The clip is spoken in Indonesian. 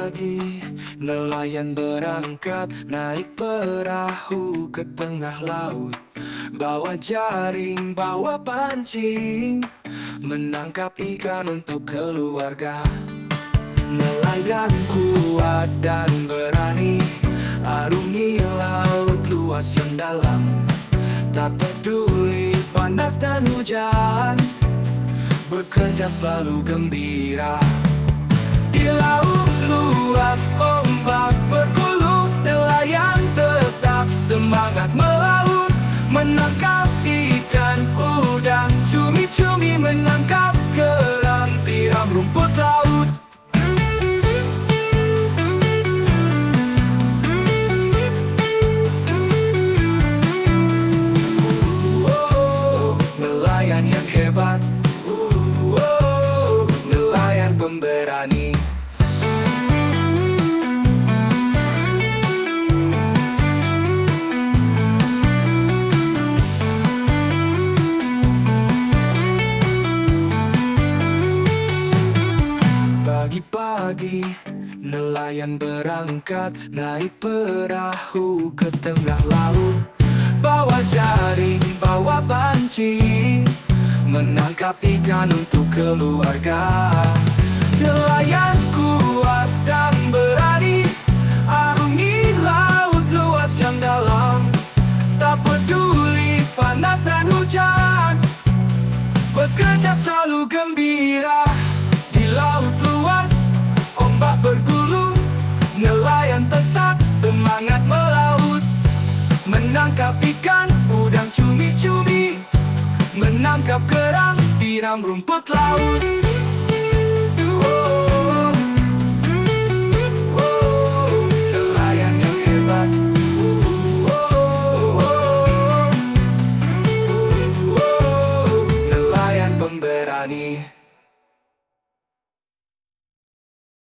pagi, nelayan berangkat naik perahu ke tengah laut. Bawa jaring, bawa pancing, menangkap ikan untuk keluarga. Nelayan kuat dan berani, arungi laut luas yang dalam. Tak peduli panas dan hujan, bekerja selalu gembira. Di laut luas ombak bergulung, nelayan tetap semangat melaut. Menangkap ikan, udang, cumi-cumi, menangkap kerang, tiram rumput laut. Nelayan yang hebat, nelayan pemberani. Pagi-pagi, nelayan berangkat naik perahu ke tengah laut. Bawa jaring, bawa pancing, menangkap ikan untuk keluarga. Nelayan kuat dan berani, arungi laut luas yang dalam. Tak peduli panas dan hujan, bekerja selalu gembira. Di laut luas, ombak bergulung, nelayan tetap semangat melaut. Menangkap ikan, udang, cumi-cumi, menangkap kerang, tiram rumput laut.